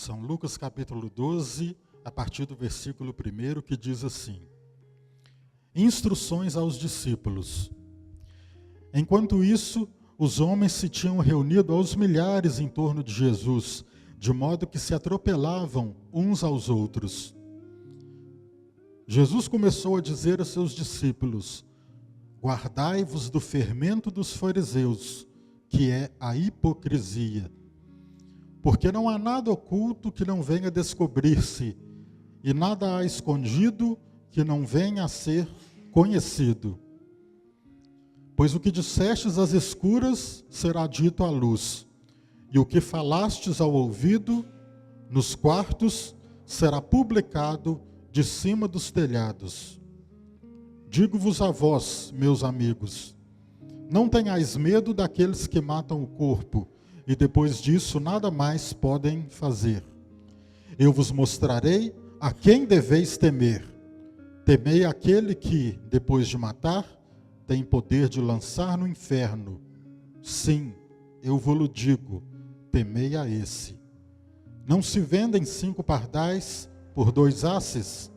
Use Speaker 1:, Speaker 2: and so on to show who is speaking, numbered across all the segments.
Speaker 1: São Lucas capítulo 12, a partir do versículo 1, que diz assim: Instruções aos discípulos. Enquanto isso, os homens se tinham reunido aos milhares em torno de Jesus, de modo que se atropelavam uns aos outros. Jesus começou a dizer a seus discípulos: Guardai-vos do fermento dos fariseus, que é a hipocrisia. Porque não há nada oculto que não venha a descobrir-se, e nada há escondido que não venha a ser conhecido. Pois o que dissestes às escuras será dito à luz, e o que falastes ao ouvido nos quartos será publicado de cima dos telhados. Digo-vos a vós, meus amigos, não tenhais medo daqueles que matam o corpo, e depois disso nada mais podem fazer. Eu vos mostrarei a quem deveis temer. Temei aquele que, depois de matar, tem poder de lançar no inferno. Sim, eu vou-lo digo, temei a esse. Não se vendem 5 pardais por 2 asses?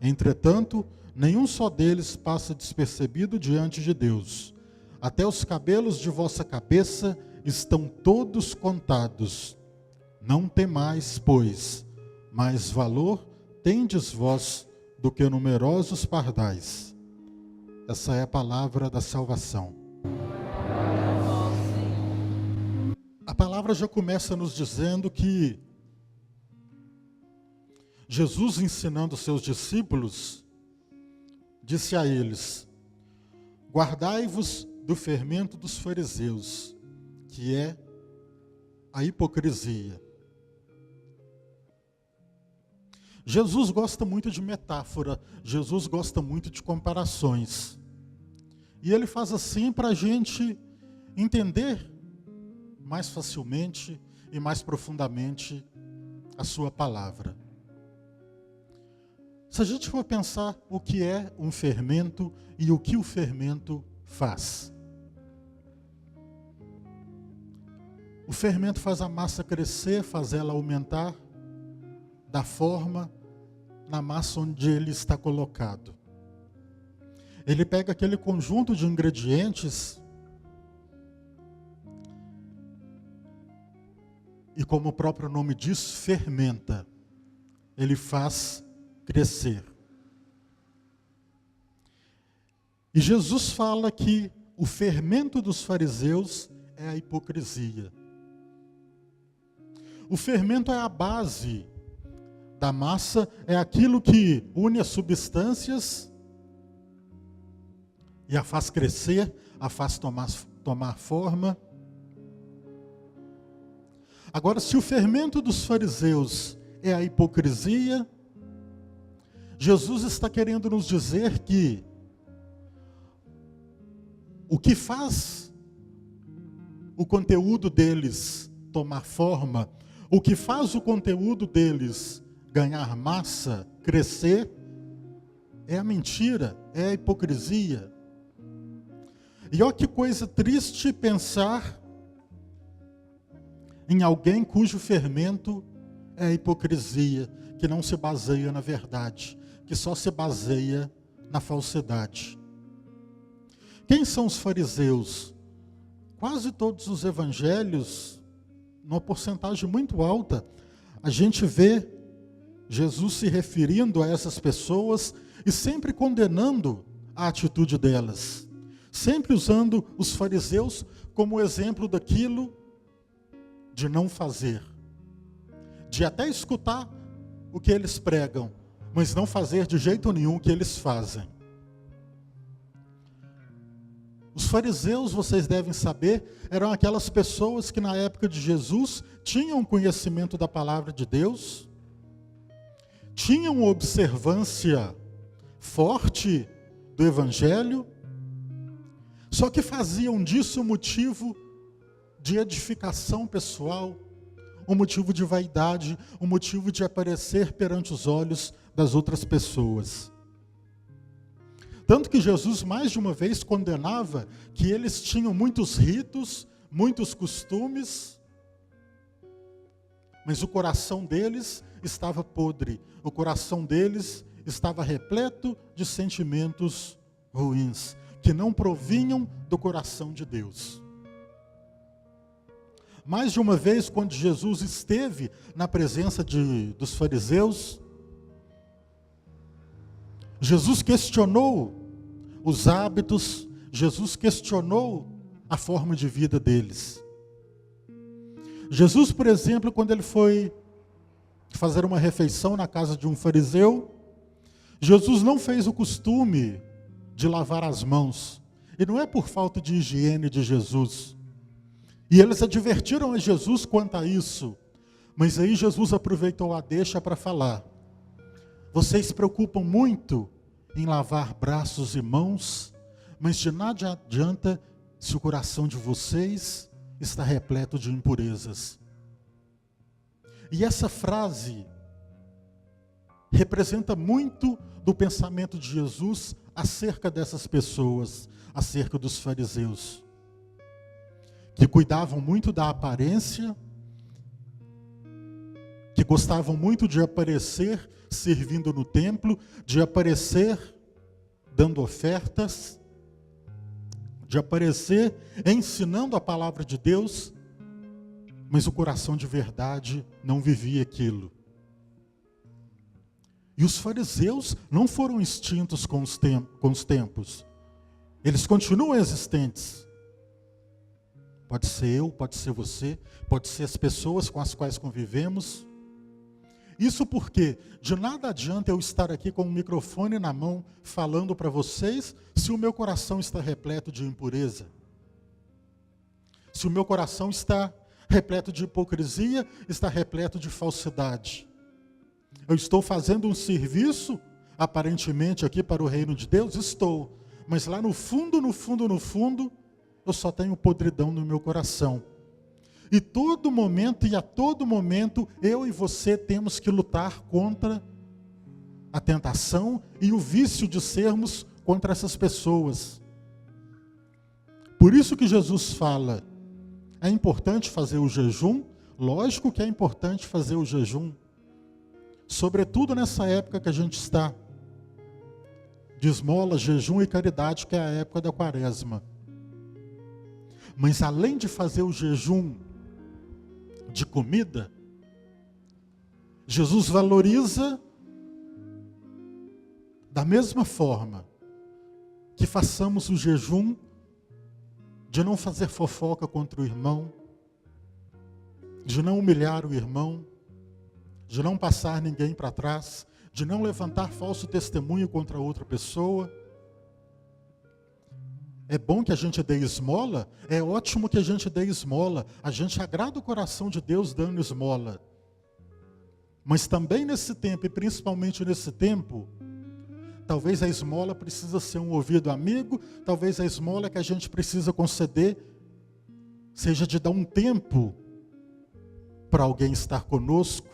Speaker 1: Entretanto, nenhum só deles passa despercebido diante de Deus. Até os cabelos de vossa cabeça estão todos contados. Não temais, pois, mais valor tendes vós do que numerosos pardais. Essa é a palavra da salvação. A palavra já começa nos dizendo que Jesus, ensinando seus discípulos, disse a eles: Guardai-vos do fermento dos fariseus, que é a hipocrisia. Jesus gosta muito de metáfora, Jesus gosta muito de comparações. E ele faz assim para a gente entender mais facilmente e mais profundamente a sua palavra. Se a gente for pensar o que é um fermento e o que o fermento faz. O fermento faz a massa crescer, faz ela aumentar, dá forma na massa onde ele está colocado. Ele pega aquele conjunto de ingredientes e, como o próprio nome diz, fermenta. Ele faz crescer. E Jesus fala que o fermento dos fariseus é a hipocrisia. O fermento é a base da massa, é aquilo que une as substâncias e a faz crescer, a faz tomar forma. Agora, se o fermento dos fariseus é a hipocrisia, Jesus está querendo nos dizer que o que faz o conteúdo deles tomar forma, o que faz o conteúdo deles ganhar massa, crescer, é a mentira, é a hipocrisia. E olha que coisa triste pensar em alguém cujo fermento é a hipocrisia, que não se baseia na verdade, que só se baseia na falsidade. Quem são os fariseus? Quase todos os evangelhos, numa porcentagem muito alta, a gente vê Jesus se referindo a essas pessoas e sempre condenando a atitude delas. Sempre usando os fariseus como exemplo daquilo de não fazer. De até escutar o que eles pregam, mas não fazer de jeito nenhum o que eles fazem. Os fariseus, vocês devem saber, eram aquelas pessoas que na época de Jesus tinham conhecimento da palavra de Deus, tinham observância forte do Evangelho, só que faziam disso um motivo de edificação pessoal, um motivo de vaidade, um motivo de aparecer perante os olhos das outras pessoas. Tanto que Jesus mais de uma vez condenava que eles tinham muitos ritos, muitos costumes, mas o coração deles estava podre, o coração deles estava repleto de sentimentos ruins, que não provinham do coração de Deus. Mais de uma vez, quando Jesus esteve na presença dos fariseus, Jesus questionou os hábitos, Jesus questionou a forma de vida deles. Jesus, por exemplo, quando ele foi fazer uma refeição na casa de um fariseu, Jesus não fez o costume de lavar as mãos. E não é por falta de higiene de Jesus. E eles advertiram a Jesus quanto a isso. Mas aí Jesus aproveitou a deixa para falar: vocês se preocupam muito em lavar braços e mãos, mas de nada adianta se o coração de vocês está repleto de impurezas. E essa frase representa muito do pensamento de Jesus acerca dessas pessoas, acerca dos fariseus, que cuidavam muito da aparência, que gostavam muito de aparecer servindo no templo, de aparecer dando ofertas, de aparecer ensinando a palavra de Deus, mas o coração de verdade não vivia aquilo. E os fariseus não foram extintos com os tempos. Eles continuam existentes. Pode ser eu, pode ser você, pode ser as pessoas com as quais convivemos. Isso porque de nada adianta eu estar aqui com o microfone na mão falando para vocês se o meu coração está repleto de impureza. Se o meu coração está repleto de hipocrisia, está repleto de falsidade. Eu estou fazendo um serviço, aparentemente aqui para o reino de Deus? Estou. Mas lá no fundo, eu só tenho podridão no meu coração. E todo momento e a todo momento, eu e você temos que lutar contra a tentação e o vício de sermos contra essas pessoas. Por isso que Jesus fala, é importante fazer o jejum? Lógico que é importante fazer o jejum. Sobretudo nessa época que a gente está, de esmola, jejum e caridade, que é a época da quaresma. Mas além de fazer o jejum de comida, Jesus valoriza da mesma forma que façamos o jejum de não fazer fofoca contra o irmão, de não humilhar o irmão, de não passar ninguém para trás, de não levantar falso testemunho contra outra pessoa. É bom que a gente dê esmola, é ótimo que a gente dê esmola, a gente agrada o coração de Deus dando esmola. Mas também nesse tempo, e principalmente nesse tempo, talvez a esmola precisa ser um ouvido amigo, talvez a esmola que a gente precisa conceder seja de dar um tempo para alguém estar conosco,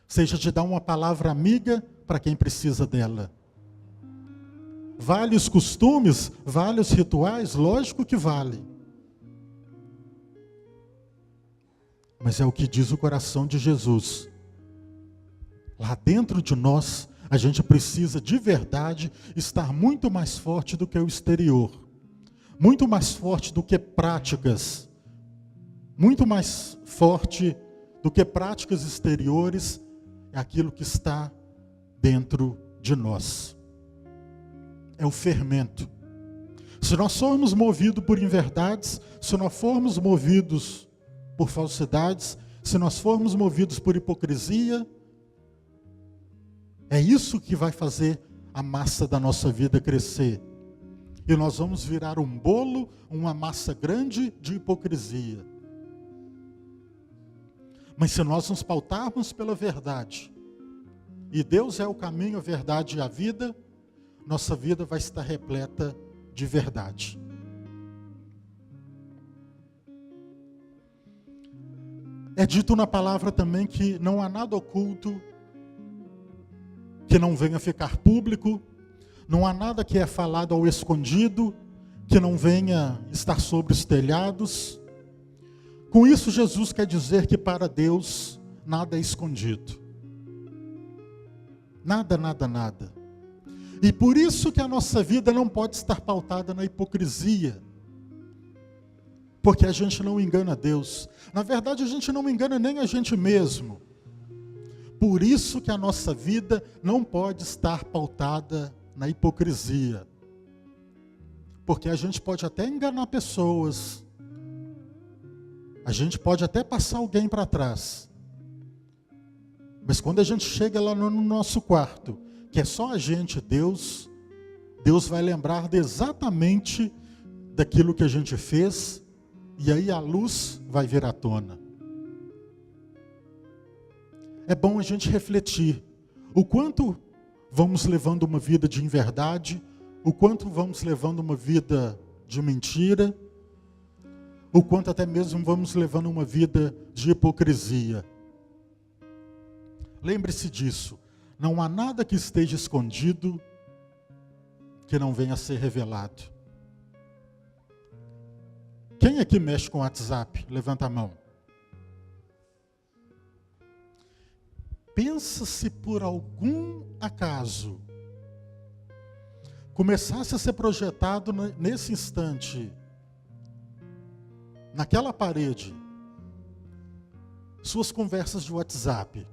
Speaker 1: seja de dar uma palavra amiga para quem precisa dela. Vale os costumes, vale os rituais? Lógico que vale. Mas é o que diz o coração de Jesus. Lá dentro de nós, a gente precisa de verdade estar muito mais forte do que o exterior. Muito mais forte do que práticas. Muito mais forte do que práticas exteriores. É aquilo que está dentro de nós. É o fermento. Se nós formos movidos por inverdades, se nós formos movidos por falsidades, se nós formos movidos por hipocrisia, é isso que vai fazer a massa da nossa vida crescer. E nós vamos virar um bolo, uma massa grande de hipocrisia. Mas se nós nos pautarmos pela verdade, e Deus é o caminho, a verdade e a vida, nossa vida vai estar repleta de verdade. É dito na palavra também que não há nada oculto que não venha ficar público, não há nada que é falado ao escondido, que não venha estar sobre os telhados. Com isso, Jesus quer dizer que para Deus nada é escondido. Nada, nada, nada. E por isso que a nossa vida não pode estar pautada na hipocrisia. Porque a gente não engana Deus. Na verdade, a gente não engana nem a gente mesmo. Por isso que a nossa vida não pode estar pautada na hipocrisia. Porque a gente pode até enganar pessoas. A gente pode até passar alguém para trás. Mas quando a gente chega lá no nosso quarto, que é só a gente, Deus vai lembrar exatamente daquilo que a gente fez, e aí a luz vai vir à tona. É bom a gente refletir o quanto vamos levando uma vida de inverdade, o quanto vamos levando uma vida de mentira, o quanto até mesmo vamos levando uma vida de hipocrisia. Lembre-se disso, não há nada que esteja escondido que não venha a ser revelado. Quem aqui mexe com o WhatsApp? Levanta a mão. Pensa se por algum acaso começasse a ser projetado nesse instante, naquela parede, suas conversas de WhatsApp.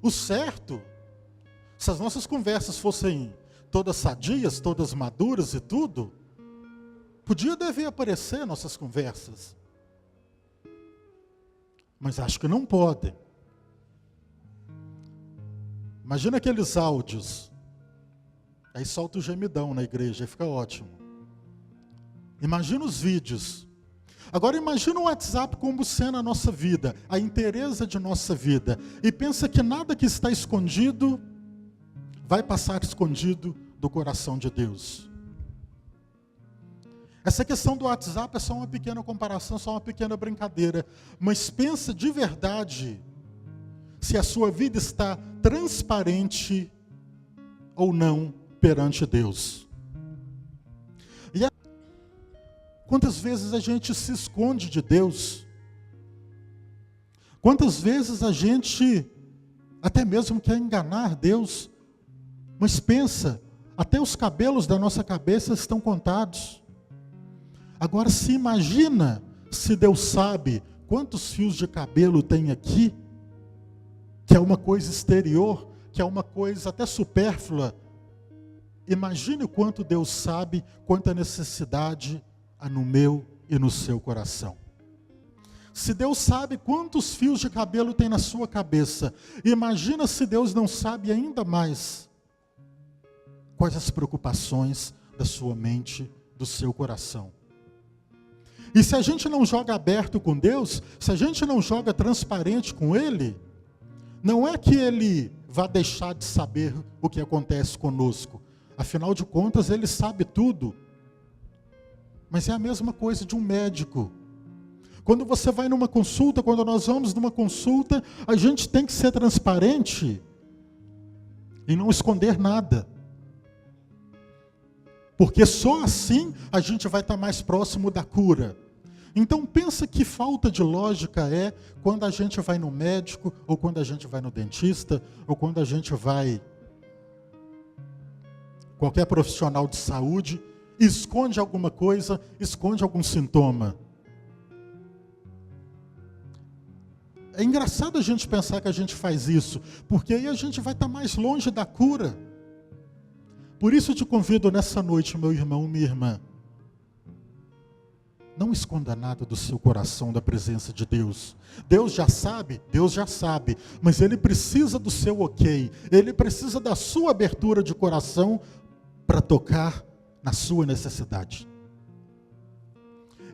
Speaker 1: O certo, se as nossas conversas fossem todas sadias, todas maduras e tudo, podia dever aparecer nossas conversas. Mas acho que não podem. Imagina aqueles áudios. Aí solta o gemidão na igreja, aí fica ótimo. Imagina os vídeos. Agora imagina o WhatsApp como sendo a nossa vida, a inteireza de nossa vida. E pensa que nada que está escondido vai passar escondido do coração de Deus. Essa questão do WhatsApp é só uma pequena comparação, só uma pequena brincadeira. Mas pensa de verdade se a sua vida está transparente ou não perante Deus. Quantas vezes a gente se esconde de Deus? Quantas vezes a gente até mesmo quer enganar Deus? Mas pensa, até os cabelos da nossa cabeça estão contados. Agora se imagina se Deus sabe quantos fios de cabelo tem aqui, que é uma coisa exterior, que é uma coisa até supérflua. Imagine o quanto Deus sabe, quanta necessidade há no meu e no seu coração. Se Deus sabe quantos fios de cabelo tem na sua cabeça, imagina se Deus não sabe ainda mais quais as preocupações da sua mente, do seu coração. E se a gente não joga aberto com Deus, se a gente não joga transparente com Ele, não é que Ele vá deixar de saber o que acontece conosco. Afinal de contas, Ele sabe tudo. Mas é a mesma coisa de um médico. Quando você vai numa consulta, quando nós vamos numa consulta, a gente tem que ser transparente e não esconder nada. Porque só assim a gente vai estar mais próximo da cura. Então pensa que falta de lógica é quando a gente vai no médico, ou quando a gente vai no dentista, ou quando a gente vai qualquer profissional de saúde, esconde alguma coisa, esconde algum sintoma. É engraçado a gente pensar que a gente faz isso, porque aí a gente vai estar mais longe da cura. Por isso eu te convido nessa noite, meu irmão, minha irmã, não esconda nada do seu coração da presença de Deus. Deus já sabe, mas Ele precisa do seu ok, Ele precisa da sua abertura de coração para tocar na sua necessidade.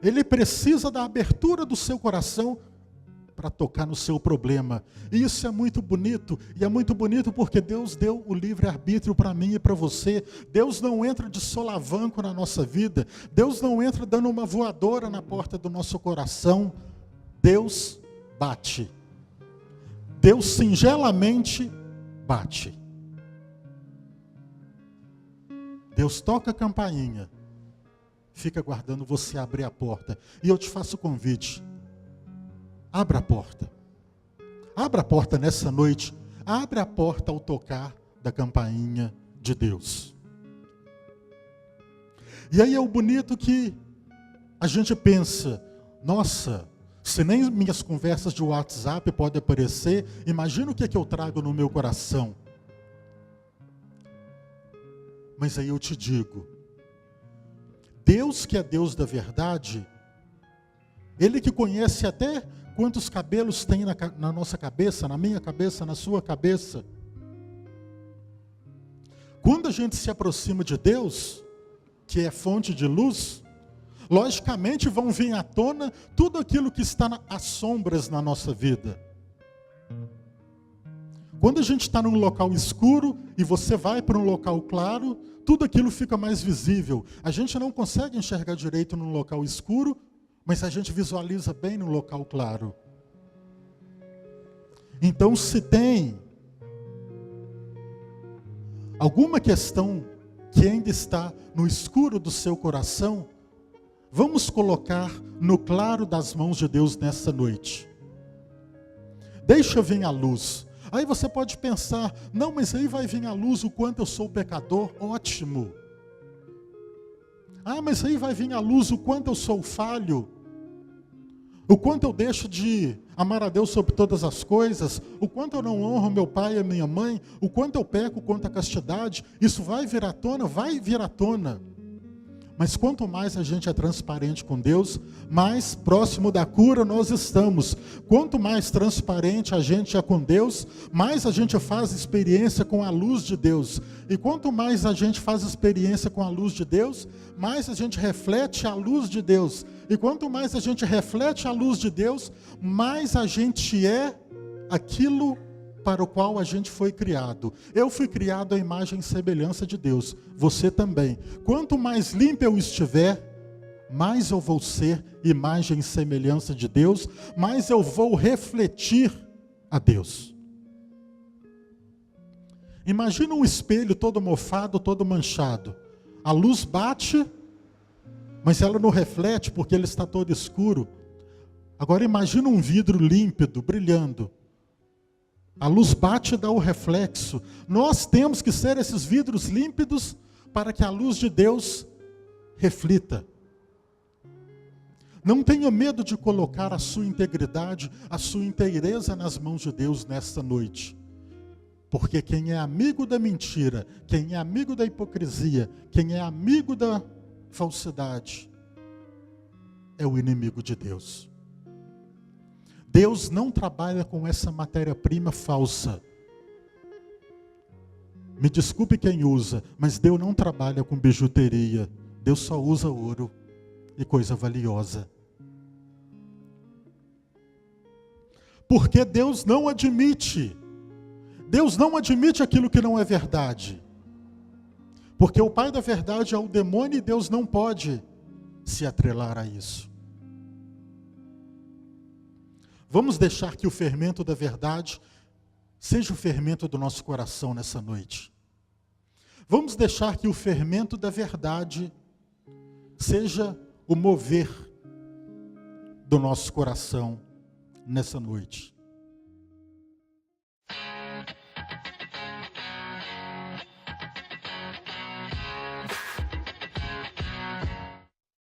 Speaker 1: Ele precisa da abertura do seu coração para tocar no seu problema. E isso é muito bonito, e é muito bonito porque Deus deu o livre-arbítrio para mim e para você. Deus não entra de solavanco na nossa vida, Deus não entra dando uma voadora na porta do nosso coração. Deus bate. Deus singelamente bate. Deus toca a campainha, fica aguardando você abrir a porta. E eu te faço o convite, abra a porta. Abra a porta nessa noite. Abra a porta ao tocar da campainha de Deus. E aí é o bonito que a gente pensa, nossa, se nem minhas conversas de WhatsApp podem aparecer, imagina o que é que eu trago no meu coração. Mas aí eu te digo, Deus que é Deus da verdade, Ele que conhece até quantos cabelos tem na nossa cabeça, na minha cabeça, na sua cabeça. Quando a gente se aproxima de Deus, que é fonte de luz, logicamente vão vir à tona tudo aquilo que está às sombras na nossa vida. Quando a gente está num local escuro e você vai para um local claro, tudo aquilo fica mais visível. A gente não consegue enxergar direito num local escuro, mas a gente visualiza bem no local claro. Então, se tem alguma questão que ainda está no escuro do seu coração, vamos colocar no claro das mãos de Deus nessa noite. Deixa vir a luz. Aí você pode pensar, não, mas aí vai vir a luz o quanto eu sou pecador. Ótimo. Ah, mas aí vai vir a luz o quanto eu sou falho. O quanto eu deixo de amar a Deus sobre todas as coisas, o quanto eu não honro meu pai e a minha mãe, o quanto eu peco contra a castidade, isso vai vir à tona? Vai vir à tona. Mas quanto mais a gente é transparente com Deus, mais próximo da cura nós estamos. Quanto mais transparente a gente é com Deus, mais a gente faz experiência com a luz de Deus. E quanto mais a gente faz experiência com a luz de Deus, mais a gente reflete a luz de Deus. E quanto mais a gente reflete a luz de Deus, mais a gente é aquilo para o qual a gente foi criado. Eu fui criado à imagem e semelhança de Deus. Você também. Quanto mais limpo eu estiver, mais eu vou ser imagem e semelhança de Deus, mais eu vou refletir a Deus. Imagina um espelho todo mofado, todo manchado. A luz bate, mas ela não reflete porque ele está todo escuro. Agora imagina um vidro límpido, brilhando. A luz bate e dá o reflexo. Nós temos que ser esses vidros límpidos para que a luz de Deus reflita. Não tenha medo de colocar a sua integridade, a sua inteireza nas mãos de Deus nesta noite. Porque quem é amigo da mentira, quem é amigo da hipocrisia, quem é amigo da falsidade, é o inimigo de Deus. Deus não trabalha com essa matéria-prima falsa. Me desculpe quem usa, mas Deus não trabalha com bijuteria. Deus só usa ouro e coisa valiosa. Porque Deus não admite aquilo que não é verdade. Porque o pai da verdade é o demônio e Deus não pode se atrelar a isso. Vamos deixar que o fermento da verdade seja o fermento do nosso coração nessa noite. Vamos deixar que o fermento da verdade seja o mover do nosso coração nessa noite.